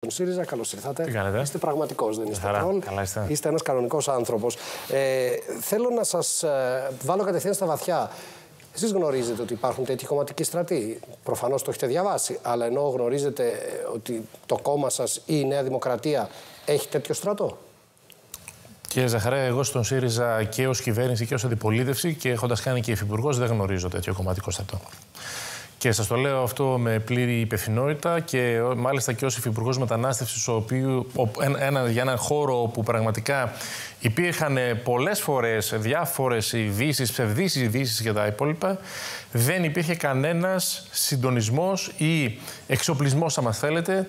Τον ΣΥΡΙΖΑ, καλώς ήρθατε. Τι κάνετε? Είστε πραγματικός, δεν είστε τρόλ. Είστε ένας κανονικός άνθρωπος. Θέλω να σας βάλω κατευθείαν στα βαθιά. Εσείς γνωρίζετε ότι υπάρχουν τέτοιοι κομματικοί στρατοί. Προφανώς το έχετε διαβάσει. Αλλά ενώ γνωρίζετε ότι το κόμμα σας ή η Νέα Δημοκρατία έχει τέτοιο στρατό. Κύριε Ζαχαρέα, εγώ στον ΣΥΡΙΖΑ και ως κυβέρνηση και ως αντιπολίτευση και έχοντας κάνει και υφυπουργός δεν γνωρίζω τέτοιο κομματικό στρατό. Και σας το λέω αυτό με πλήρη υπευθυνότητα και μάλιστα και ως υφυπουργός μετανάστευσης, για έναν χώρο όπου πραγματικά υπήρχαν πολλές φορές διάφορες ειδήσεις, ψευδείς ειδήσεις και τα υπόλοιπα, δεν υπήρχε κανένας συντονισμός ή εξοπλισμός, αν θέλετε,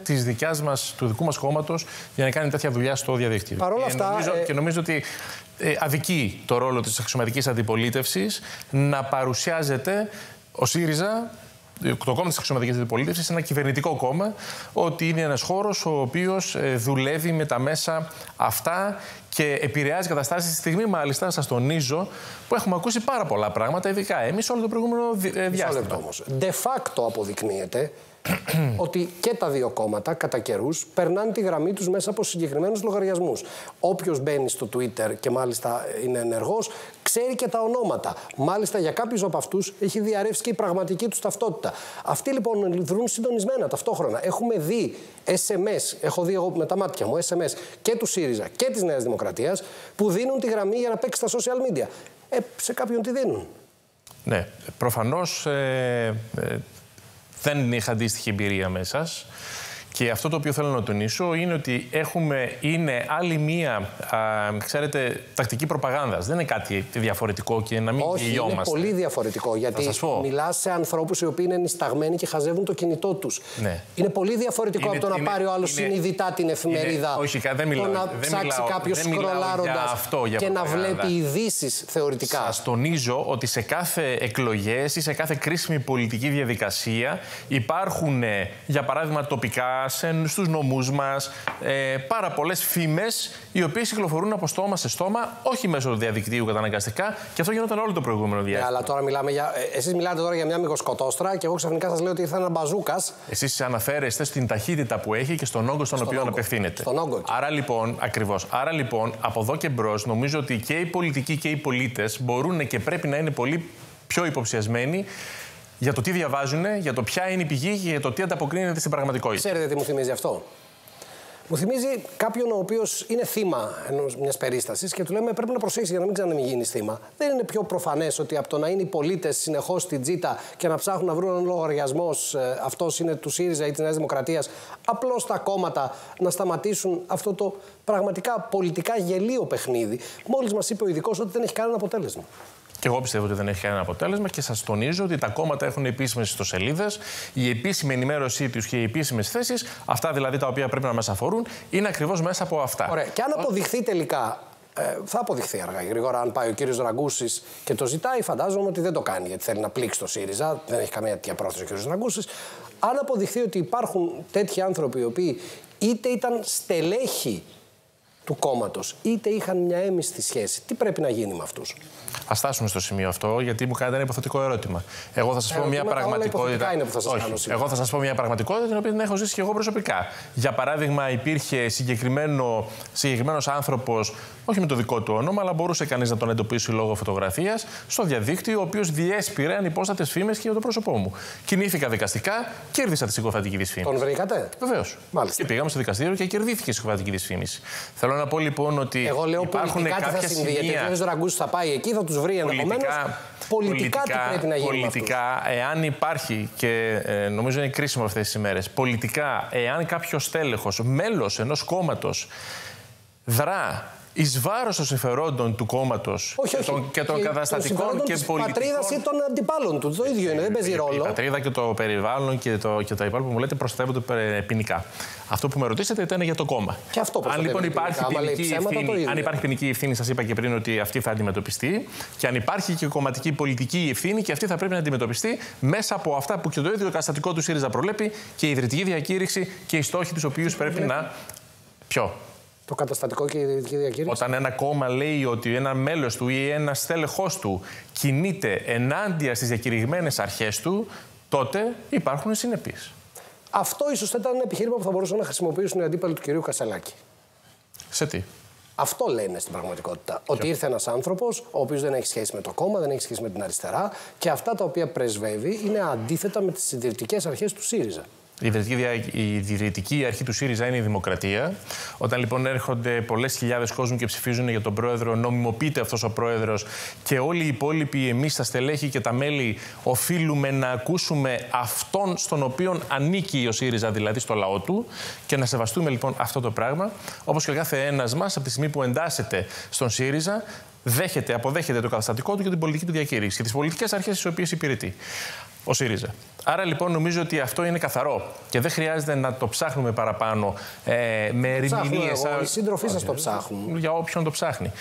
του δικού μας κόμματος για να κάνει τέτοια δουλειά στο διαδίκτυο. Παρ' όλα αυτά, νομίζω ότι αδικεί το ρόλο της αξιωματικής αντιπολίτευσης να παρουσιάζεται ο ΣΥΡΙΖΑ, το κόμμα της αξιωματικής αντιπολίτευσης, ένα κυβερνητικό κόμμα, ότι είναι ένας χώρος ο οποίος δουλεύει με τα μέσα αυτά και επηρεάζει καταστάσεις στη στιγμή, μάλιστα, σας τονίζω, που έχουμε ακούσει πάρα πολλά πράγματα, ειδικά εμείς όλο το προηγούμενο διάστημα. Όμως. De facto αποδεικνύεται ότι και τα δύο κόμματα κατά καιρούς περνάνε τη γραμμή τους μέσα από συγκεκριμένους λογαριασμούς. Όποιος μπαίνει στο Twitter και μάλιστα είναι ενεργός, ξέρει και τα ονόματα. Μάλιστα για κάποιους από αυτούς έχει διαρρεύσει και η πραγματική τους ταυτότητα. Αυτοί λοιπόν δρούν συντονισμένα ταυτόχρονα. Έχουμε δει SMS, έχω δει εγώ με τα μάτια μου SMS και του ΣΥΡΙΖΑ και της Νέας Δημοκρατίας που δίνουν τη γραμμή για να παίξει στα social media. Σε κάποιον τη δίνουν. Ναι, προφανώς δεν είχα αντίστοιχη εμπειρία μέσα. Και αυτό το οποίο θέλω να τονίσω είναι ότι είναι άλλη μία, ξέρετε, τακτική προπαγάνδας. Δεν είναι κάτι διαφορετικό και να μην γελιόμαστε. Είναι πολύ διαφορετικό. Γιατί μιλάς σε ανθρώπους οι οποίοι είναι νησταγμένοι και χαζεύουν το κινητό τους. Ναι. Είναι πολύ διαφορετικό από το να πάρει ο άλλος συνειδητά την εφημερίδα. Όχι, δεν μιλάω. Το να ψάξει κάποιος σκρολάροντας και να βλέπει ειδήσεις θεωρητικά. Σας τονίζω ότι σε κάθε εκλογές ή σε κάθε κρίσιμη πολιτική διαδικασία υπάρχουν, για παράδειγμα, τοπικά, στους νομούς μας, πάρα πολλές φήμες οι οποίες κυκλοφορούν από στόμα σε στόμα, όχι μέσω του διαδικτύου καταναγκαστικά, και αυτό γινόταν όλο το προηγούμενο διάστημα. Αλλά τώρα εσείς μιλάτε τώρα για μια μυγοσκοτόστρα και εγώ ξαφνικά σας λέω ότι ήρθε ένα μπαζούκας. Εσείς αναφέρεστε στην ταχύτητα που έχει και στον όγκο στον οποίο απευθύνεται. Στον όγκο. Άρα λοιπόν, ακριβώς. Άρα λοιπόν, από εδώ και μπρος, νομίζω ότι και οι πολιτικοί και οι πολίτες μπορούν και πρέπει να είναι πολύ πιο υποψιασμένοι για το τι διαβάζουν, για το ποια είναι η πηγή και για το τι ανταποκρίνεται στην πραγματικότητα. Ξέρετε τι μου θυμίζει αυτό? Μου θυμίζει κάποιον ο οποίος είναι θύμα μιας περίστασης και του λέμε πρέπει να προσέξεις για να μην ξαναμιγίνεις θύμα. Δεν είναι πιο προφανές ότι από το να είναι οι πολίτες συνεχώς στην τζίτα και να ψάχνουν να βρουν έναν λογαριασμό, αυτός είναι του ΣΥΡΙΖΑ ή της Νέας Δημοκρατίας, απλώς τα κόμματα να σταματήσουν αυτό το πραγματικά πολιτικά γελίο παιχνίδι? Μόλις μας είπε ο ειδικός ότι δεν έχει κανένα αποτέλεσμα. Και εγώ πιστεύω ότι δεν έχει κανένα αποτέλεσμα και σας τονίζω ότι τα κόμματα έχουν επίσημες ιστοσελίδες, η επίσημη ενημέρωσή τους και οι επίσημες θέσεις, αυτά δηλαδή τα οποία πρέπει να μας αφορούν, είναι ακριβώς μέσα από αυτά. Ωραία. Και αν αποδειχθεί τελικά, θα αποδειχθεί αργά ή γρήγορα, αν πάει ο κύριος Ραγκούσης και το ζητάει, φαντάζομαι ότι δεν το κάνει γιατί θέλει να πλήξει το ΣΥΡΙΖΑ, δεν έχει καμία τέτοια πρόθεση ο κύριος Ραγκούσης. Αν αποδειχθεί ότι υπάρχουν τέτοιοι άνθρωποι οι οποίοι είτε ήταν στελέχοι του κόμματος, είτε είχαν μια έμιστη σχέση, τι πρέπει να γίνει με αυτούς? Ας φτάσουμε στο σημείο αυτό, γιατί μου κάνετε ένα υποθετικό ερώτημα. Εγώ θα σας πω μια πραγματικότητα. Εγώ θα σας πω μια πραγματικότητα την οποία την έχω ζήσει και εγώ προσωπικά. Για παράδειγμα, υπήρχε συγκεκριμένος άνθρωπος, όχι με το δικό του όνομα, αλλά μπορούσε κανείς να τον εντοπίσει λόγω φωτογραφίας, στο διαδίκτυο, ο οποίος διέσπηρε ανυπόστατες φήμες και για το πρόσωπό μου. Κινήθηκα δικαστικά, κέρδισα τη συκοφαντική δυσφήμιση. Τον βρήκατε? Βεβαίως. Και πήγαμε στο δικαστήριο και κερδίθηκε η συκοφαντική δυσφήμιση. Θέλω να πω λοιπόν ότι. Εγώ λέω πολιτικά τι θα συμβεί. Γιατί ο κ. Ραγκούσης θα πάει εκεί, θα τους βρει ενδεχομένως. Πολιτικά τι πρέπει να γίνει? Πολιτικά, εάν υπάρχει, και νομίζω είναι κρίσιμο αυτές τις ημέρες, πολιτικά, εάν κάποιος στέλεχος, μέλος ενός κόμματος, δρά εις βάρος των συμφερόντων του κόμματος και των καταστατικών και πολιτικών. Της πατρίδας ή των αντιπάλων του. Το ίδιο είναι, δεν παίζει ρόλο. Η πατρίδα και το περιβάλλον και τα υπόλοιπα που μου λέτε προστατεύονται ποινικά. Αυτό που με ρωτήσατε ήταν για το κόμμα. Και αυτό αν λοιπόν υπάρχει ποινική ευθύνη, σας είπα και πριν ότι αυτή θα αντιμετωπιστεί. Και αν υπάρχει και κομματική πολιτική ευθύνη, και αυτή θα πρέπει να αντιμετωπιστεί μέσα από αυτά που και το ίδιο καταστατικό του ΣΥΡΙΖΑ προλέπει και η ιδρυτική διακήρυξη και οι στόχοι τους οποίους πρέπει να. Ποιο? Το καταστατικό και η ιδρυτική διακήρυξη. Όταν ένα κόμμα λέει ότι ένα μέλος του ή ένα στέλεχος του κινείται ενάντια στις διακηρυγμένες αρχές του, τότε υπάρχουν συνεπείς. Αυτό ίσως θα ήταν ένα επιχείρημα που θα μπορούσαν να χρησιμοποιήσουν οι αντίπαλοι του κυρίου Κασελάκη. Σε τι? Αυτό λένε στην πραγματικότητα. Ότι ήρθε ένας άνθρωπος ο οποίος δεν έχει σχέση με το κόμμα, δεν έχει σχέση με την αριστερά και αυτά τα οποία πρεσβεύει είναι αντίθετα με τις συντηρητικές αρχές του ΣΥΡΙΖΑ. Η ιδρυτική αρχή του ΣΥΡΙΖΑ είναι η δημοκρατία. Όταν λοιπόν έρχονται πολλές χιλιάδες κόσμου και ψηφίζουν για τον πρόεδρο, νομιμοποιείται αυτός ο πρόεδρος και όλοι οι υπόλοιποι, εμείς τα στελέχη και τα μέλη, οφείλουμε να ακούσουμε αυτόν στον οποίον ανήκει ο ΣΥΡΙΖΑ, δηλαδή στο λαό του, και να σεβαστούμε λοιπόν αυτό το πράγμα. Όπως και ο κάθε ένας μας, από τη στιγμή που εντάσσεται στον ΣΥΡΙΖΑ, αποδέχεται το καταστατικό του και την πολιτική του διακήρυξη και τις πολιτικές αρχές τις οποίες υπηρετεί ο ΣΥΡΙΖΑ. Άρα λοιπόν νομίζω ότι αυτό είναι καθαρό και δεν χρειάζεται να το ψάχνουμε παραπάνω με ερμηνείες. Οι σύντροφοί σας το ψάχνουν. Για όποιον το ψάχνει.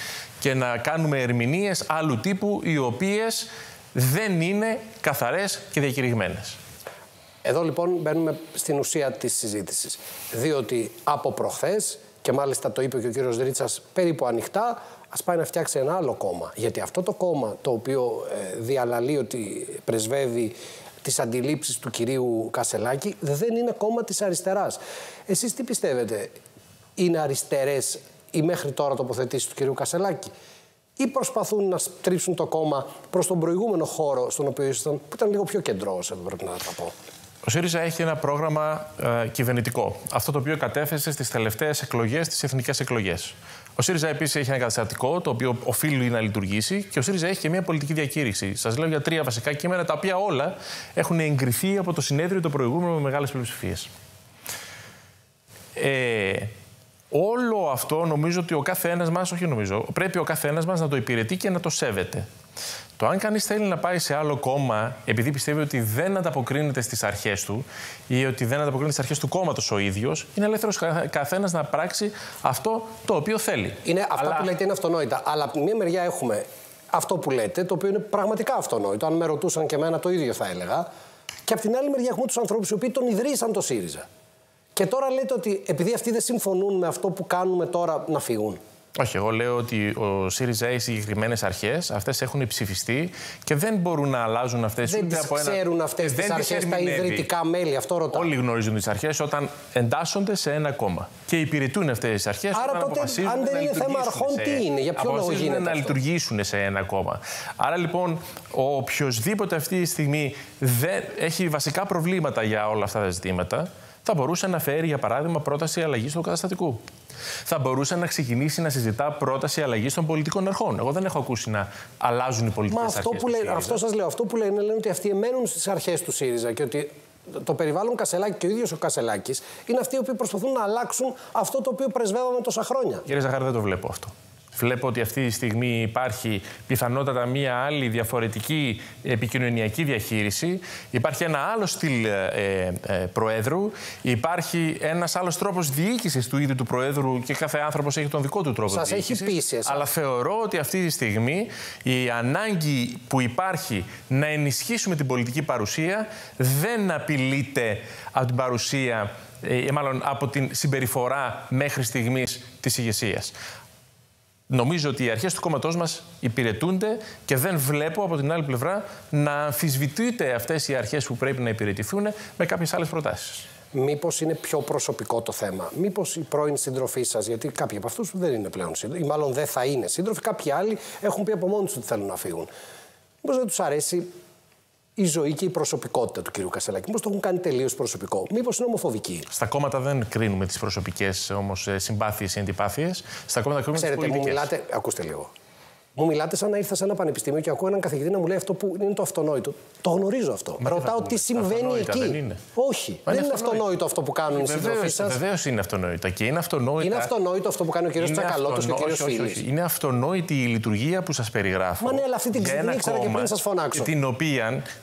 Και να κάνουμε ερμηνείες άλλου τύπου, οι οποίες δεν είναι καθαρές και διακηρυγμένες. Εδώ λοιπόν μπαίνουμε στην ουσία της συζήτησης. Διότι από προχθές, και μάλιστα το είπε και ο κύριος Δρίτσας περίπου ανοιχτά, ας πάει να φτιάξει ένα άλλο κόμμα. Γιατί αυτό το κόμμα το οποίο διαλαλεί ότι πρεσβεύει τις αντιλήψεις του κυρίου Κασελάκη δεν είναι κόμμα της αριστεράς. Εσείς τι πιστεύετε, είναι αριστερές οι μέχρι τώρα τοποθετήσεις του κυρίου Κασελάκη, ή προσπαθούν να στρίψουν το κόμμα προς τον προηγούμενο χώρο στον οποίο ήσασταν, που ήταν λίγο πιο κεντρός, πρέπει να τα πω? Ο ΣΥΡΙΖΑ έχει ένα πρόγραμμα κυβερνητικό. Αυτό το οποίο κατέθεσε στις τελευταίες εκλογές, τις εθνικές εκλογές. Ο ΣΥΡΙΖΑ επίσης έχει ένα καταστατικό το οποίο οφείλει να λειτουργήσει και ο ΣΥΡΙΖΑ έχει και μια πολιτική διακήρυξη. Σας λέω για 3 βασικά κείμενα τα οποία όλα έχουν εγκριθεί από το συνέδριο το προηγούμενο με μεγάλες πλειοψηφίες. Όλο αυτό νομίζω ότι ο κάθε ένας μας, πρέπει ο κάθε ένας μας να το υπηρετεί και να το σέβεται. Το αν κανείς θέλει να πάει σε άλλο κόμμα επειδή πιστεύει ότι δεν ανταποκρίνεται στις αρχές του ή ότι δεν ανταποκρίνεται στις αρχές του κόμματος ο ίδιος, είναι ελεύθερος καθένας να πράξει αυτό το οποίο θέλει. Αυτά που λέτε είναι αυτονόητα. Αλλά από μια μεριά έχουμε αυτό που λέτε, το οποίο είναι πραγματικά αυτονόητο. Αν με ρωτούσαν και εμένα, το ίδιο θα έλεγα. Και από την άλλη μεριά έχουμε τους ανθρώπους οι οποίοι τον ιδρύσαν το ΣΥΡΙΖΑ. Και τώρα λέτε ότι επειδή αυτοί δεν συμφωνούν με αυτό που κάνουμε τώρα, να φύγουν. Όχι, εγώ λέω ότι ο ΣΥΡΙΖΑ έχει συγκεκριμένες αρχές, αυτές έχουν ψηφιστεί και δεν μπορούν να αλλάζουν αυτές. Δεν τις ξέρουν αυτές τις αρχές τα ιδρυτικά μέλη, αυτό ρωτάω. Όλοι γνωρίζουν τις αρχές όταν εντάσσονται σε ένα κόμμα και υπηρετούν αυτές τις αρχές. Άρα τότε, αν δεν είναι θέμα αρχών, τι είναι, για ποιο λόγο γίνεται να λειτουργήσουν σε ένα κόμμα. Άρα λοιπόν, οποιοσδήποτε αυτή τη στιγμή δεν έχει βασικά προβλήματα για όλα αυτά τα ζητήματα, θα μπορούσε να φέρει, για παράδειγμα, πρόταση αλλαγής του καταστατικού. Θα μπορούσε να ξεκινήσει να συζητά πρόταση αλλαγής των πολιτικών αρχών. Εγώ δεν έχω ακούσει να αλλάζουν οι πολιτικές αρχές. Αυτό σας λέω. Αυτό που λένε ότι αυτοί εμένουν στις αρχές του ΣΥΡΙΖΑ και ότι το περιβάλλον Κασελάκη και ο ίδιος ο Κασελάκης είναι αυτοί οι οποίοι προσπαθούν να αλλάξουν αυτό το οποίο πρεσβεύαμε τόσα χρόνια. Κύριε Ζαχάρη, δεν το βλέπω αυτό. Βλέπω ότι αυτή τη στιγμή υπάρχει πιθανότατα μία άλλη διαφορετική επικοινωνιακή διαχείριση. Υπάρχει ένα άλλο στυλ προέδρου. Υπάρχει ένας άλλος τρόπος διοίκησης του ίδιου του προέδρου και κάθε άνθρωπος έχει τον δικό του τρόπο διοίκησης. Σας έχει πείσει εσάς. Αλλά θεωρώ ότι αυτή τη στιγμή η ανάγκη που υπάρχει να ενισχύσουμε την πολιτική παρουσία δεν απειλείται από την παρουσία, μάλλον από την συμπεριφορά μέχρι στιγμής της ηγεσίας. Νομίζω ότι οι αρχές του κόμματός μας υπηρετούνται και δεν βλέπω από την άλλη πλευρά να αμφισβητούνται αυτές οι αρχές που πρέπει να υπηρετηθούν με κάποιες άλλες προτάσεις. Μήπως είναι πιο προσωπικό το θέμα? Μήπως οι πρώην σύντροφοί σας, γιατί κάποιοι από αυτούς δεν είναι πλέον σύντροφοι, ή μάλλον δεν θα είναι σύντροφοι, κάποιοι άλλοι έχουν πει από μόνοι τους ότι θέλουν να φύγουν. Μήπως δεν τους αρέσει η ζωή και η προσωπικότητα του κ. Κασελάκη? Μήπως το έχουν κάνει τελείως προσωπικό? Μήπως είναι ομοφοβικοί? Στα κόμματα δεν κρίνουμε τις προσωπικές όμως συμπάθειες ή αντιπάθειες. Στα κόμματα κρίνουμε τις πολιτικές. Μου μιλάτε, ακούστε λίγο. Μου μιλάτε σαν να ήρθα σε ένα πανεπιστήμιο και ακούω έναν καθηγητή να μου λέει αυτό που είναι το αυτονόητο. Το γνωρίζω αυτό. Ρωτάω τι συμβαίνει εκεί. Δεν είναι. Όχι, δεν είναι αυτονόητο αυτό που κάνουν οι σύντροφοί σας. Βεβαίως είναι αυτονόητο. Και είναι αυτονόητο. Είναι αυτονόητο αυτό που κάνει ο κ. Τσακαλώτος και ο κ. Φίλης. Είναι αυτονόητη η λειτουργία που σας περιγράφω. Μα ναι, αλλά αυτή την ήξερα και πριν σας φωνάξω.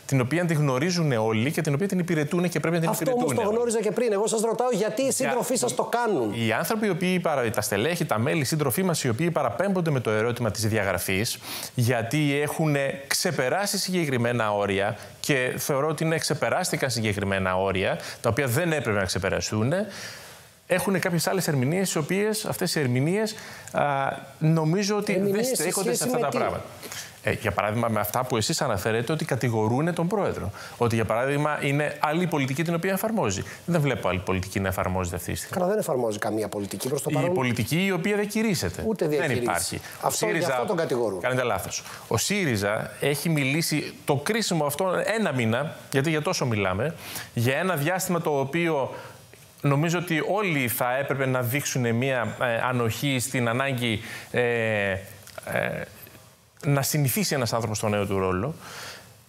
Την οποία τη γνωρίζουν όλοι και την οποία την υπηρετούν και πρέπει να την υπηρετούν. Αυτό όμως το γνώριζα και πριν. Εγώ σας ρωτάω γιατί οι σύντροφοί σας το κάνουν. Οι άνθρωποι, τα στελέχη, τα μέλη, οι σύντροφοί μας, οι οποίοι παραπέμπονται με το ερώτημα της διαγραφής, γιατί έχουν ξεπεράσει συγκεκριμένα όρια και θεωρώ ότι ξεπεράστηκαν συγκεκριμένα όρια, τα οποία δεν έπρεπε να ξεπεραστούν, έχουν κάποιες άλλες ερμηνείες, οι οποίες αυτές οι ερμηνείες νομίζω ότι δεν στέκονται σε αυτά τα πράγματα. Για παράδειγμα, με αυτά που εσείς αναφέρετε, ότι κατηγορούν τον πρόεδρο. Ότι, για παράδειγμα, είναι άλλη η πολιτική την οποία εφαρμόζει. Δεν βλέπω άλλη πολιτική να εφαρμόζεται αυτή τη στιγμή. Καλά, δεν εφαρμόζει καμία πολιτική προς το παρόν. Η πολιτική η οποία δεν κηρύσσεται. Ούτε δεν υπάρχει. Αυτό τον κατηγορούν. Κάνετε λάθος. Ο ΣΥΡΙΖΑ έχει μιλήσει το κρίσιμο αυτό ένα μήνα, γιατί για τόσο μιλάμε, για ένα διάστημα το οποίο. Νομίζω ότι όλοι θα έπρεπε να δείξουν μια ανοχή στην ανάγκη να συνηθίσει ένας άνθρωπος στο νέο του ρόλο.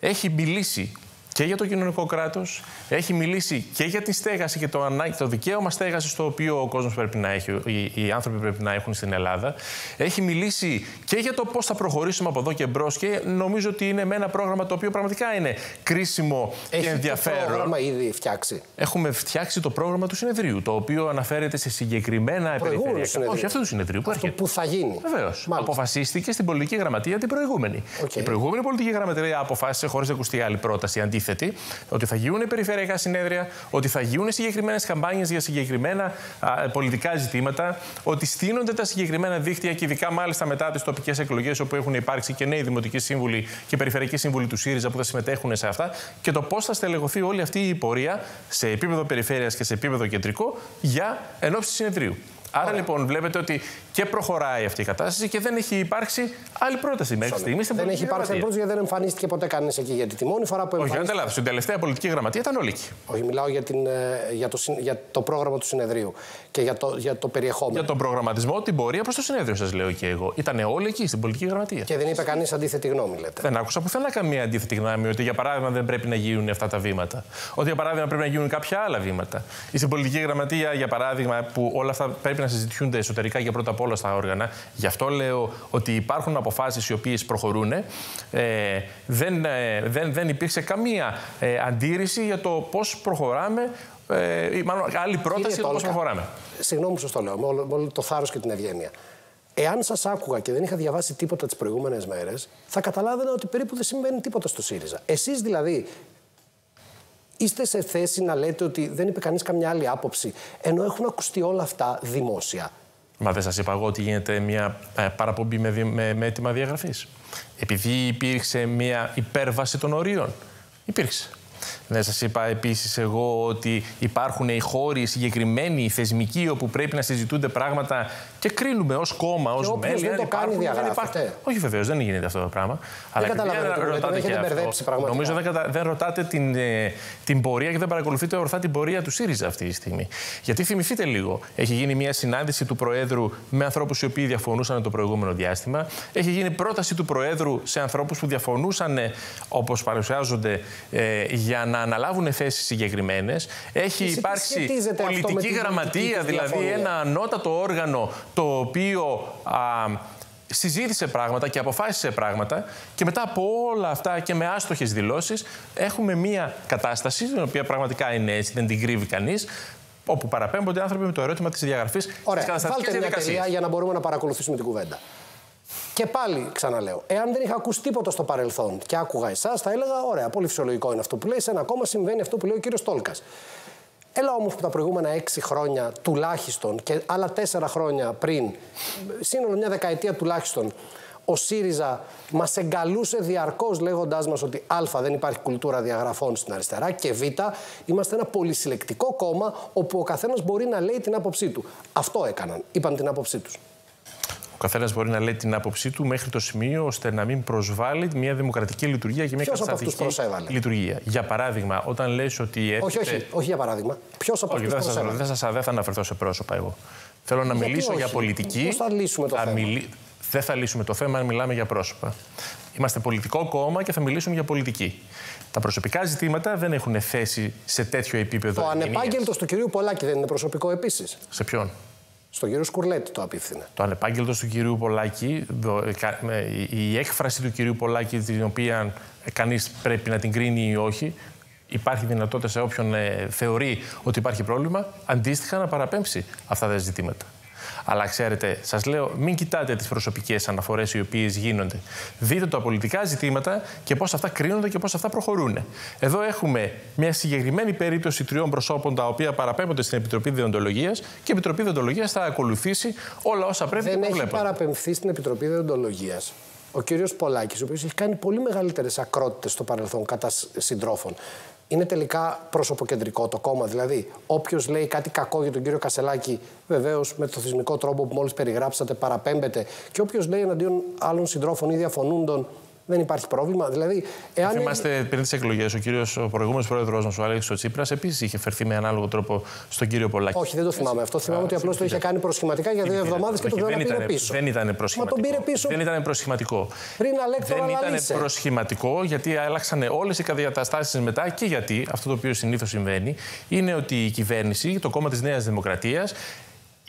Έχει μιλήσει και για το κοινωνικό κράτος, έχει μιλήσει και για τη στέγαση και το δικαίωμα στέγασης το οποίο ο κόσμος πρέπει να έχει, οι άνθρωποι πρέπει να έχουν στην Ελλάδα. Έχει μιλήσει και για το πώς θα προχωρήσουμε από εδώ και μπρος και νομίζω ότι είναι με ένα πρόγραμμα το οποίο πραγματικά είναι κρίσιμο και ενδιαφέρον. Έχει το πρόγραμμα ήδη φτιάξει. Έχουμε φτιάξει το πρόγραμμα του συνεδρίου, το οποίο αναφέρεται σε συγκεκριμένα περιφερειακά. Όχι, αυτού του συνεδρίου. Αυτό που θα γίνει. Βεβαίως. Αποφασίστηκε στην πολιτική γραμματεία την προηγούμενη. Η προηγούμενη πολιτική γραμματεία αποφάσισε, χωρίς να ακουστεί άλλη πρόταση αντίθετη, ότι θα γίνουν περιφερειακά συνέδρια, ότι θα γίνουν συγκεκριμένες καμπάνιες για συγκεκριμένα πολιτικά ζητήματα, ότι στείνονται τα συγκεκριμένα δίκτυα και ειδικά μάλιστα μετά τις τοπικές εκλογές, όπου έχουν υπάρξει και νέοι δημοτικοί σύμβουλοι και περιφερειακοί σύμβουλοι του ΣΥΡΙΖΑ που θα συμμετέχουν σε αυτά, και το πώς θα στελεχωθεί όλη αυτή η πορεία σε επίπεδο περιφέρειας και σε επίπεδο κεντρικό για ενόψει συνεδρίου. Άρα λοιπόν βλέπετε ότι και προχωράει αυτή η κατάσταση και δεν έχει υπάρξει άλλη πρόταση μέχρι στιγμή. Δεν έχει υπάρξει άλλη πρόταση γιατί δεν εμφανίστηκε ποτέ κανείς εκεί. Γιατί τη μόνη φορά που εμφανίστηκε. Όχι, κάνετε λάθος. Στην τελευταία πολιτική γραμματεία ήταν όλοι εκεί. Όχι, μιλάω για το πρόγραμμα του συνεδρίου και για το περιεχόμενο. Για τον προγραμματισμό, την πορεία προς το συνέδριο, σας λέω και εγώ. Ήταν όλοι εκεί στην πολιτική γραμματεία. Και δεν είπε κανείς αντίθετη γνώμη, λέτε. Δεν άκουσα πουθενά καμία αντίθετη γνώμη ότι για παράδειγμα δεν πρέπει να γίνουν αυτά τα βήματα. Ότι για παράδειγμα πρέπει να γίνουν κάποια άλλα βήματα. Ή στην πολιτική γραμματεία, για παράδειγμα, που όλα αυτά πρέπει να συζητιούνται εσωτερικά και πρώτα απ' όλα στα όργανα. Γι' αυτό λέω ότι υπάρχουν αποφάσεις οι οποίες προχωρούν. Δεν υπήρξε καμία αντίρρηση για το πώς προχωράμε. Μάλλον άλλη πρόταση για το πώς προχωράμε. Συγγνώμη που σας το λέω, με όλο το θάρρος και την ευγένεια. Εάν σας άκουγα και δεν είχα διαβάσει τίποτα τις προηγούμενες μέρες, θα καταλάβαινα ότι περίπου δεν συμβαίνει τίποτα στο ΣΥΡΙΖΑ. Εσείς δηλαδή είστε σε θέση να λέτε ότι δεν είπε κανείς καμιά άλλη άποψη, ενώ έχουν ακουστεί όλα αυτά δημόσια? Μα δεν σας είπα εγώ ότι γίνεται μια παραπομπή με αίτημα διαγραφής? Επειδή υπήρξε μια υπέρβαση των ορίων. Υπήρξε. Δεν σας είπα επίσης εγώ ότι υπάρχουν οι χώροι συγκεκριμένοι, οι θεσμικοί, όπου πρέπει να συζητούνται πράγματα και κρίνουμε ως κόμμα, ως μέλη. Δεν το κάνει, διαγράφεται. Όχι, βεβαίως, δεν γίνεται αυτό το πράγμα. Δεν καταλαβαίνετε, δεν έχετε μπερδέψει πραγματικά. Νομίζω δεν ρωτάτε την πορεία και δεν παρακολουθείτε ορθά την πορεία του ΣΥΡΙΖΑ αυτή τη στιγμή. Γιατί θυμηθείτε λίγο, έχει γίνει μια συνάντηση του Προέδρου με ανθρώπους οι οποίοι διαφωνούσαν το προηγούμενο διάστημα. Έχει γίνει πρόταση του Προέδρου σε ανθρώπους που διαφωνούσαν, όπως παρουσιάζονται, για να αναλάβουν θέσεις συγκεκριμένες. Έχει υπάρξει πολιτική γραμματεία, δηλαδή ένα ανώτατο όργανο το οποίο συζήτησε πράγματα και αποφάσισε πράγματα, και μετά από όλα αυτά και με άστοχες δηλώσεις έχουμε μια κατάσταση, την οποία πραγματικά είναι έτσι, δεν την κρύβει κανείς, όπου παραπέμπονται άνθρωποι με το ερώτημα της διαγραφής της καταστατικής διαδικασίας. Βάλτε μια τελεία για να μπορούμε να παρακολουθήσουμε την κουβέντα. Και πάλι ξαναλέω, εάν δεν είχα ακούσει τίποτα στο παρελθόν και άκουγα εσάς, θα έλεγα: ωραία, πολύ φυσιολογικό είναι αυτό που λέει. Σε ένα κόμμα συμβαίνει αυτό που λέει ο κύριος Τόλκας. Έλα όμως που τα προηγούμενα 6 χρόνια τουλάχιστον και άλλα 4 χρόνια πριν, σύνολο μια δεκαετία τουλάχιστον, ο ΣΥΡΙΖΑ μας εγκαλούσε διαρκώς λέγοντάς μας ότι α, δεν υπάρχει κουλτούρα διαγραφών στην αριστερά, και β, είμαστε ένα πολυσυλλεκτικό κόμμα όπου ο καθένας μπορεί να λέει την άποψή του. Αυτό έκαναν, είπαν την άποψή τους. Ο καθένας μπορεί να λέει την άποψή του μέχρι το σημείο ώστε να μην προσβάλλει μια δημοκρατική λιturgia και μια καταστατική λειτουργία. Για παράδειγμα, όταν λες ότι έρχεται... Όχι για παράδειγμα. Ποιος από αυτούς προσέβαλε? Δεν θα αναφερθώ σε πρόσωπα εγώ. Θέλω να μιλήσω για πολιτική. Πώς θα λύσουμε το θέμα? Δεν θα λύσουμε το θέμα αν μιλάμε για πρόσωπα. Είμαστε πολιτικό κόμμα και θα μιλήσουμε για πολιτική. Τα προσωπικά ζητήματα δεν έχουν θέση σε τέτοιο επίπεδο. Το ανεπάγγελτος του κυρίου Πολάκη δεν είναι προσωπικό επίσης? Σε ποιον? Στον κύριο Σκουρλέτη το απίφθινε. Το ανεπάγγελτος του κυρίου Πολάκη, η έκφραση του κυρίου Πολάκη, την οποία κανείς πρέπει να την κρίνει ή όχι, υπάρχει δυνατότητα σε όποιον θεωρεί ότι υπάρχει πρόβλημα, αντίστοιχα να παραπέμψει αυτά τα ζητήματα. Αλλά ξέρετε, σας λέω, μην κοιτάτε τις προσωπικές αναφορές οι οποίες γίνονται. Δείτε τα πολιτικά ζητήματα και πώς αυτά κρίνονται και πώς αυτά προχωρούν. Εδώ έχουμε μια συγκεκριμένη περίπτωση 3 προσώπων τα οποία παραπέμπονται στην Επιτροπή Δεοντολογίας και η Επιτροπή Δεοντολογίας θα ακολουθήσει όλα όσα πρέπει να προβλέπουν. Δεν έχει παραπεμφθεί στην Επιτροπή Δεοντολογίας ο κύριος Πολάκης, ο οποίος έχει κάνει πολύ μεγαλύτερες ακρότητες στο παρελθόν κατά συντρόφων. Είναι τελικά προσωποκεντρικό το κόμμα. Δηλαδή, όποιος λέει κάτι κακό για τον κύριο Κασσελάκη, βεβαίως με το θεσμικό τρόπο που μόλις περιγράψατε, παραπέμπεται. Και όποιος λέει εναντίον άλλων συντρόφων ή διαφωνούντων, δεν υπάρχει πρόβλημα. Δηλαδή, εάν. Θυμάστε πριν τις εκλογές, ο προηγούμενος πρόεδρος μας, ο Αλέξης Τσίπρας, επίσης είχε φερθεί με ανάλογο τρόπο στον κύριο Πολάκη. Όχι, δεν το θυμάμαι αυτό. Θυμάμαι ότι απλώς το είχε κάνει προσχηματικά για 2 εβδομάδες και το πήρε πίσω. Δεν ήταν προσχηματικό. Μα τον πήρε πίσω. Δεν ήταν προσχηματικό. Δεν ήταν προσχηματικό γιατί άλλαξαν όλες οι καταστάσεις μετά και γιατί αυτό το οποίο συνήθως συμβαίνει είναι ότι η κυβέρνηση, το κόμμα της Νέας Δημοκρατίας,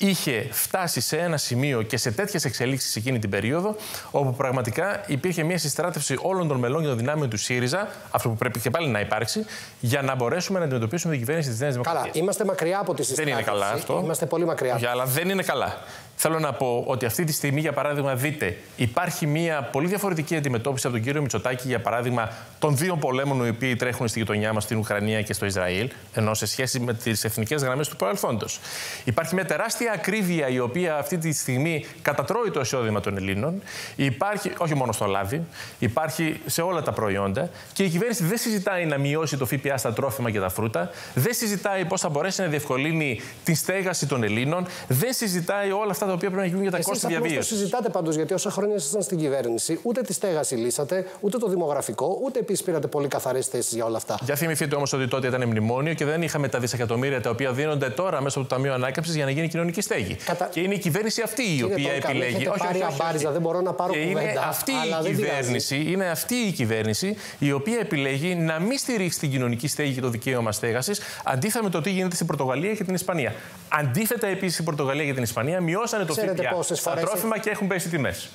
είχε φτάσει σε ένα σημείο και σε τέτοιες εξελίξεις εκείνη την περίοδο, όπου πραγματικά υπήρχε μια συστράτευση όλων των μελών και των δυνάμεων του ΣΥΡΙΖΑ, αυτό που πρέπει και πάλι να υπάρξει, για να μπορέσουμε να αντιμετωπίσουμε την κυβέρνηση της Νέας Δημοκρατίας. Καλά, είμαστε μακριά από τη συστράτευση. Δεν είναι καλά αυτό. Είμαστε πολύ μακριά. Αλλά δεν είναι καλά. Θέλω να πω ότι αυτή τη στιγμή, για παράδειγμα, δείτε, υπάρχει μια πολύ διαφορετική αντιμετώπιση από τον κύριο Μητσοτάκη, για παράδειγμα, των 2 πολέμων οι οποίοι τρέχουν στη γειτονιά μας, στην Ουκρανία και στο Ισραήλ, ενώ σε σχέση με τις εθνικές γραμμές του παρελθόντος. Υπάρχει μια τεράστια ακρίβεια η οποία αυτή τη στιγμή κατατρώει το εισόδημα των Ελλήνων. Υπάρχει, όχι μόνο στο λάδι, υπάρχει σε όλα τα προϊόντα και η κυβέρνηση δεν συζητάει να μειώσει το ΦΠΑ στα τρόφιμα και τα φρούτα, δεν συζητάει πώς θα μπορέσει να διευκολύνει την στέγαση των Ελλήνων, δεν συζητάει όλα αυτά τα οποία πρέπει να γίνουν για τα κόστη διαβίωσης. Εσείς το συζητάτε πάντως, γιατί όσα χρόνια ήσασταν στην κυβέρνηση, ούτε τη στέγαση λύσατε, ούτε το δημογραφικό, ούτε επίσης πήρατε πολύ καθαρές θέσεις για όλα αυτά. Για θυμηθείτε όμως ότι τότε ήταν μνημόνιο και δεν είχαμε τα δισεκατομμύρια τα οποία δίνονται τώρα μέσω του Ταμείου Ανάκαμψης για να γίνει κοινωνική στέγη. Και είναι η κυβέρνηση αυτή η οποία επιλέγει. Δεν μπορώ να πάρω κουβέντα. Είναι αυτή η κυβέρνηση η οποία επιλέγει να μην στηρίξει την κοινωνική στέγη και το δικαίωμα στέγασης, αντίθετα με το τι γίνεται στην Πορτογαλία και την Ισπανία. Αντίθετα, επίσης, η Πορτογαλία και την Ισπανία μειώσανε το ΦΠΑ στα τρόφιμα και έχουν πέσει τιμές.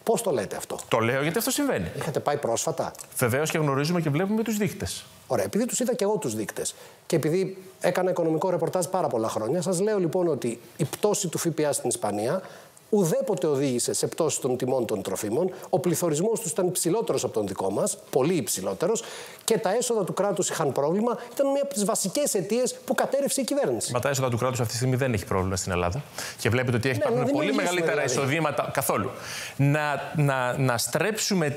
Πώς το λέτε αυτό? Το λέω γιατί αυτό συμβαίνει. Είχατε πάει πρόσφατα? Βεβαίως και γνωρίζουμε και βλέπουμε τους δείκτες. Ωραία, επειδή τους είδα και εγώ τους δείκτες και επειδή έκανα οικονομικό ρεπορτάζ πάρα πολλά χρόνια, σας λέω λοιπόν ότι η πτώση του ΦΠΑ στην Ισπανία ουδέποτε οδήγησε σε πτώση των τιμών των τροφίμων. Ο πληθωρισμός τους ήταν υψηλότερος από τον δικό μας, πολύ υψηλότερος, και τα έσοδα του κράτους είχαν πρόβλημα. Ήταν μια από τις βασικές αιτίες που κατέρευσε η κυβέρνηση. Μα τα έσοδα του κράτους αυτή τη στιγμή δεν έχει πρόβλημα στην Ελλάδα. Και βλέπετε ότι υπάρχουν πολύ μεγαλύτερα εισοδήματα. Καθόλου. Να στρέψουμε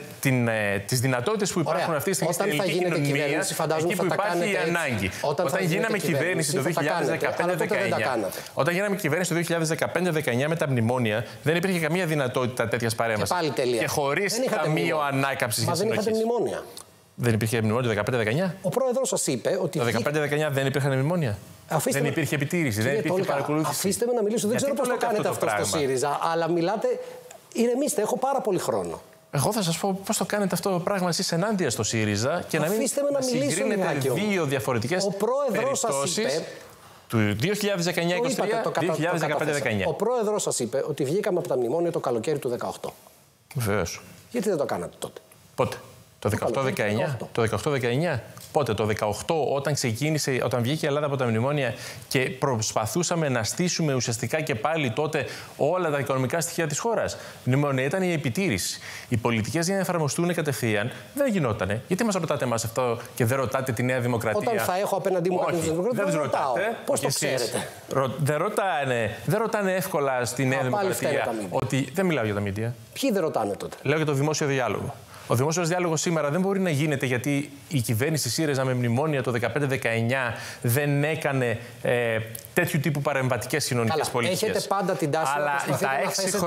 τις δυνατότητες που υπάρχουν αυτή τη στιγμή στην ελληνική κοινωνία, εκεί που υπάρχει η ανάγκη. Όταν γίναμε κυβέρνηση το 2015-19 με τα μνημόνια, δεν υπήρχε καμία δυνατότητα τέτοιας παρέμβασης. Και χωρίς Ταμείο Ανάκαμψης και Συνοχής. Δεν είχατε μνημόνια. Δεν υπήρχε μνημόνιο το 2015-19. Ο πρόεδρος σας είπε ότι. Το 2015-19 δεν υπήρχαν μνημόνια. Δεν υπήρχε επιτήρηση, δεν υπήρχε παρακολούθηση. Αφήστε με να μιλήσω. Δεν ξέρω πώς το κάνετε αυτό στο ΣΥΡΙΖΑ, αλλά μιλάτε. Ηρεμήστε, έχω πάρα πολύ χρόνο. Εγώ θα σας πω πώς το κάνετε αυτό το πράγμα εσείς ενάντια στο ΣΥΡΙΖΑ και να μην συγκρίνετε 2 διαφορετικές περιπτώσεις. Του 2019-2023, 2015-19. Ο πρόεδρος σας είπε ότι βγήκαμε από τα μνημόνια το καλοκαίρι του 2018. Βεβαίως. Γιατί δεν το κάνατε τότε? Πότε? Το 18-19. Το 18-19. Πότε? Το 18 όταν βγήκε η Ελλάδα από τα μνημόνια και προσπαθούσαμε να στήσουμε ουσιαστικά και πάλι τότε όλα τα οικονομικά στοιχεία της χώρας. Μνημόνια ήταν η επιτήρηση. Οι πολιτικές για να εφαρμοστούν κατευθείαν δεν γινότανε. Γιατί μας ρωτάτε εμάς αυτό και δεν ρωτάτε τη Νέα Δημοκρατία? Όταν θα έχω απέναντί μου κάποιον δημοκρατία, δεν ρωτάτε. Πώς το ξέρετε? Δεν ρωτάνε εύκολα στη Νέα Δημοκρατία ότι. Δεν μιλάω για τα μίντια. Ποιοι δεν ρωτάνε τότε? Λέω για το δημόσιο διάλογο. Ο δημόσιος διάλογος σήμερα δεν μπορεί να γίνεται γιατί η κυβέρνηση ΣΥΡΙΖΑ με μνημόνια το 2015-19 δεν έκανε τέτοιου τύπου παρεμβατικές κοινωνικές πολιτικές. Έχετε πάντα την τάση να θέσετε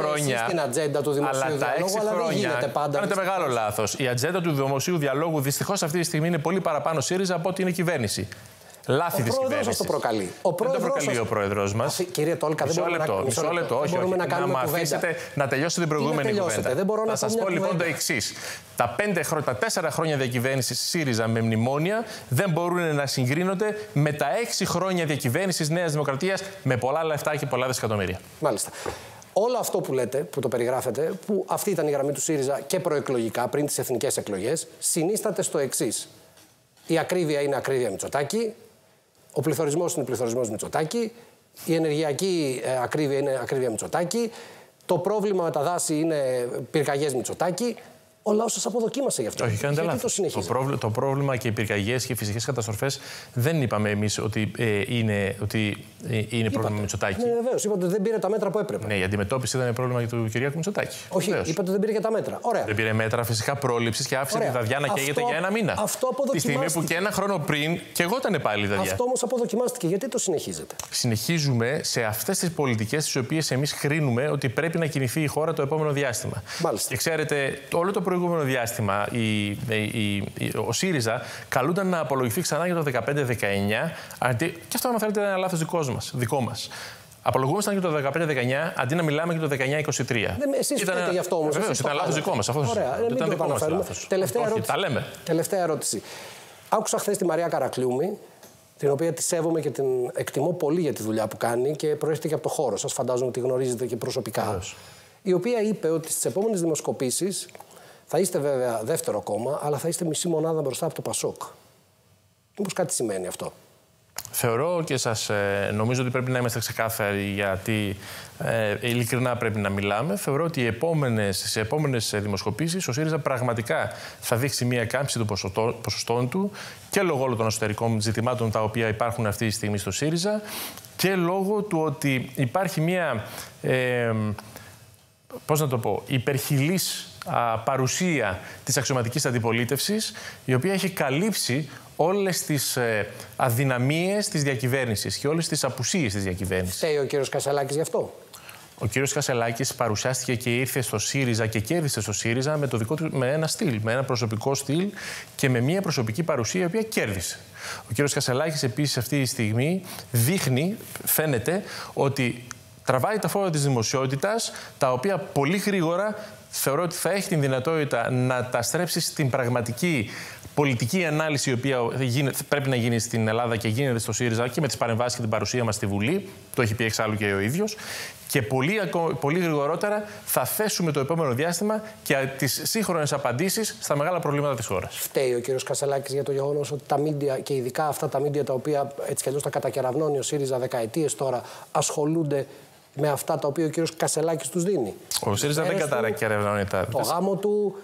στην ατζέντα του δημοσίου διαλόγου, αλλά δεν γίνεται πάντα. Κάνετε μεγάλο λάθος. Η ατζέντα του δημοσίου διαλόγου δυστυχώς αυτή τη στιγμή είναι πολύ παραπάνω ΣΥΡΙΖΑ από ότι είναι κυβέρνηση. Λάθη της κυβέρνησης. Το προκαλεί. Δεν το προκαλεί ο πρόεδρος μας. Κύριε Τόλκα, δεν μπορούμε να μισό λεπτό, όχι. Να με αφήσετε να τελειώσω την προηγούμενη κουβέντα. Θα σας πω λοιπόν το εξής. Τα 4 χρόνια διακυβέρνησης ΣΥΡΙΖΑ με μνημόνια δεν μπορούν να συγκρίνονται με τα 6 χρόνια διακυβέρνησης Νέας Δημοκρατίας με πολλά λεφτά και πολλά δισεκατομμύρια. Μάλιστα. Όλο αυτό που λέτε, που το περιγράφετε, που αυτή ήταν η γραμμή του ΣΥΡΙΖΑ και προεκλογικά πριν τις εθνικές εκλογές, συνίσταται στο εξής. Η ακρίβεια είναι ακρίβεια Μητσοτάκη. Ο πληθωρισμός είναι πληθωρισμός Μητσοτάκη. Η ενεργειακή ακρίβεια είναι ακρίβεια Μητσοτάκη. Το πρόβλημα με τα δάση είναι πυρκαγιές Μητσοτάκη. Ο λαός σας αποδοκίμασε γι' αυτό. Όχι, κάνετε λάθος. Το πρόβλημα και οι πυρκαγιές και οι φυσικές καταστροφές δεν είπαμε εμείς ότι είναι πρόβλημα Μητσοτάκη. Ναι, βεβαίως. Είπατε ότι δεν πήρε τα μέτρα που έπρεπε. Ναι, η αντιμετώπιση ήταν πρόβλημα για του Κυριάκου Μητσοτάκη. Όχι, είπατε ότι δεν πήρε και τα μέτρα. Ωραία. Δεν πήρε μέτρα φυσικά πρόληψης και άφησε τη Δαδιά να καίγεται για ένα μήνα. Αυτό αποδοκιμάστηκε. Τη στιγμή που και ένα χρόνο πριν και εγώ ήταν πάλι η Δαδιά. Αυτό όμως αποδοκιμάστηκε. Γιατί το συνεχίζετε? Συνεχίζουμε σε αυτές τις πολιτικές τις οποίες εμείς χρήνουμε ότι πρέπει να κινηθεί η χώρα το επόμενο διάστημα. Μάλιστα. Και ξέρετε, όλο το προηγούμενο διάστημα ο ΣΥΡΙΖΑ καλούνταν να απολογηθεί ξανά για το 15-19. Και αυτό, αν θέλετε, είναι ένα λάθος δικό μας. Απολογούμασταν για το 15-19 αντί να μιλάμε για το 19-23. Εσείς φταίτε γι' αυτό όμως. Βεβαίως, ήταν λάθος δικό μας. Ωραία, ήταν δικό μας λάθος. Τελευταία ερώτηση. Άκουσα χθες τη Μαρία Καρακλούμη, την οποία τη σέβομαι και την εκτιμώ πολύ για τη δουλειά που κάνει και προέρχεται και από το χώρο σας. Φαντάζομαι ότι τη γνωρίζετε και προσωπικά. Βεβαίως. Η οποία είπε ότι στις επόμενες δημοσκοπήσεις θα είστε βέβαια δεύτερο κόμμα, αλλά θα είστε μισή μονάδα μπροστά από το Πασόκ. Μήπως κάτι σημαίνει αυτό? Θεωρώ και νομίζω ότι πρέπει να είμαστε ξεκάθαροι, γιατί ειλικρινά πρέπει να μιλάμε. Θεωρώ ότι σε επόμενες δημοσκοπήσεις ο ΣΥΡΙΖΑ πραγματικά θα δείξει μια κάμψη των ποσοστών του και λόγω όλων των εσωτερικών ζητημάτων τα οποία υπάρχουν αυτή τη στιγμή στο ΣΥΡΙΖΑ και λόγω του ότι υπάρχει μια, υπερχιλής παρουσία της αξιωματικής αντιπολίτευσης, η οποία έχει καλύψει όλες τις αδυναμίες της διακυβέρνησης και όλες τις απουσίες της διακυβέρνησης. Φταίει ο κύριος Κασελάκης γι' αυτό? Ο κύριος Κασελάκης παρουσιάστηκε και ήρθε στο ΣΥΡΙΖΑ και κέρδισε στο ΣΥΡΙΖΑ με ένα στυλ, με ένα προσωπικό στυλ και με μια προσωπική παρουσία η οποία κέρδισε. Ο κύριος Κασελάκης επίσης αυτή τη στιγμή φαίνεται ότι τραβάει τα φόρα της δημοσιότητας, τα οποία πολύ γρήγορα θεωρώ ότι θα έχει την δυνατότητα να τα στρέψει στην πραγματική πολιτική ανάλυση, η οποία πρέπει να γίνει στην Ελλάδα και γίνεται στο ΣΥΡΙΖΑ και με τις παρεμβάσεις και την παρουσία μας στη Βουλή. Το έχει πει εξάλλου και ο ίδιος. Και πολύ γρηγορότερα θα θέσουμε το επόμενο διάστημα και τις σύγχρονες απαντήσεις στα μεγάλα προβλήματα της χώρας. Φταίει ο κύριος Κασελάκης για το γεγονός ότι τα μίντια, και ειδικά αυτά τα μίντια τα οποία έτσι κι αλλιώς τα κατακεραυνώνει ο ΣΥΡΙΖΑ δεκαετίες τώρα, ασχολούνται με αυτά τα οποία ο κύριος Κασελάκης τους δίνει? Ο ΣΥΡΙΖΑ δεν κατακεραυνώνει το γάμο του,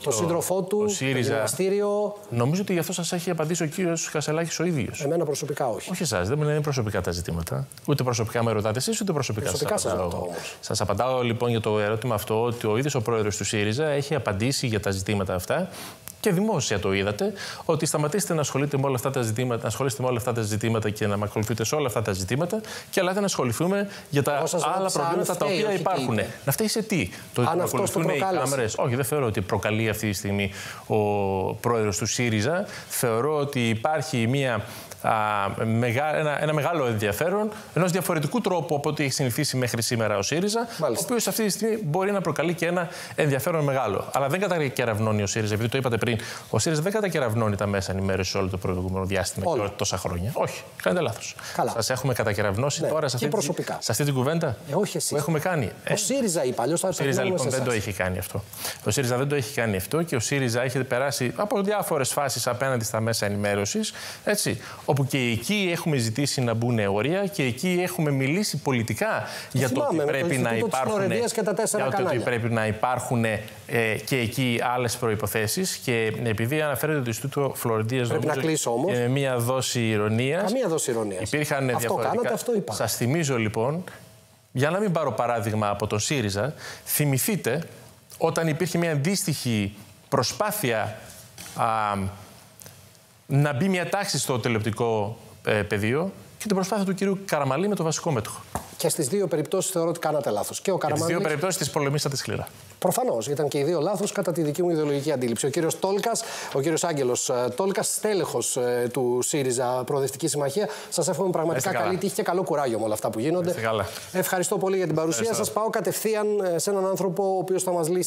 το σύντροφό του, το γυμναστήριο. Νομίζω ότι γι' αυτό σας έχει απαντήσει ο κύριος Κασελάκης ο ίδιος. Εμένα προσωπικά όχι. Όχι εσάς, δεν είναι προσωπικά τα ζητήματα. Ούτε προσωπικά με ρωτάτε εσείς, ούτε προσωπικά σας απαντάω. Σας απαντάω λοιπόν για το ερώτημα αυτό, ότι ο ίδιος ο πρόεδρος του ΣΥΡΙΖΑ έχει απαντήσει για τα ζητήματα αυτά. Και δημόσια το είδατε, ότι σταματήστε να ασχολείστε με όλα αυτά τα ζητήματα, να ασχολείστε με όλα αυτά τα ζητήματα και να με ακολουθείτε σε όλα αυτά τα ζητήματα, και ελάτε να ασχοληθούμε για τα άλλα προβλήματα τα οποία υπάρχουν. Να φταίει σε τι? Το ότι ακολουθούν οι κάμερες? Όχι, δεν θεωρώ ότι προκαλεί αυτή τη στιγμή ο πρόεδρος του ΣΥΡΙΖΑ. Θεωρώ ότι υπάρχει ένα μεγάλο ενδιαφέρον, ενός διαφορετικού τρόπου από ό,τι έχει συνηθίσει μέχρι σήμερα ο ΣΥΡΙΖΑ, ο οποίος αυτή τη στιγμή μπορεί να προκαλεί και ένα ενδιαφέρον μεγάλο. Αλλά δεν κατακεραυνώνει ο ΣΥΡΙΖΑ, επειδή το είπατε πριν, ο ΣΥΡΙΖΑ δεν κατακεραυνώνει τα μέσα ενημέρωση όλο το προηγούμενο διάστημα και τόσα χρόνια. Όχι, κάνετε λάθος. Σας έχουμε κατακεραυνώσει τώρα σε αυτή την κουβέντα όχι εσείς. Που έχουμε κάνει. Ο ΣΥΡΙΖΑ είπα, αλλιώς θα ο ΣΥΡΙΖΑ λοιπόν δεν το έχει κάνει αυτό. Ο ΣΥΡΙΖΑ δεν το έχει κάνει αυτό και ο ΣΥΡΙΖΑ έχει περάσει από διάφορες φάσεις απέναντι στα μέσα ενημέρωσης. Έτσι. Όπου και εκεί έχουμε ζητήσει να μπουν όρια και εκεί έχουμε μιλήσει πολιτικά για το ότι πρέπει να υπάρχουν και εκεί άλλες προϋποθέσεις. Και επειδή αναφέρεται το Ινστιτούτο Φλωρεντίας, πρέπει να κλείσω όμως. Με μία δόση ηρωνίας. Καμία δόση ηρωνίας. Υπήρχαν διαφορετικά. Αυτό είπα. Σας θυμίζω λοιπόν, για να μην πάρω παράδειγμα από τον ΣΥΡΙΖΑ, θυμηθείτε όταν υπήρχε μια αντίστοιχη προσπάθεια να μπει μια τάξη στο τηλεοπτικό πεδίο και την προσπάθεια του κυρίου Καραμανλή με το βασικό μέτοχο. Και στις δύο περιπτώσεις θεωρώ ότι κάνατε λάθος. Και ο Καραμανλής. Στις δύο περιπτώσεις τις πολεμήσατε σκληρά. Προφανώς, ήταν και οι δύο λάθος κατά τη δική μου ιδεολογική αντίληψη. Ο κύριος Τόλκας, ο κύριος Άγγελος Τόλκας, στέλεχος του ΣΥΡΙΖΑ Προοδευτική Συμμαχία. Σας εύχομαι πραγματικά καλή τύχη και καλό κουράγιο με όλα αυτά που γίνονται. Ευχαριστώ πολύ για την παρουσία σας. Πάω κατευθείαν σε έναν άνθρωπο ο οποίος θα μας λύσει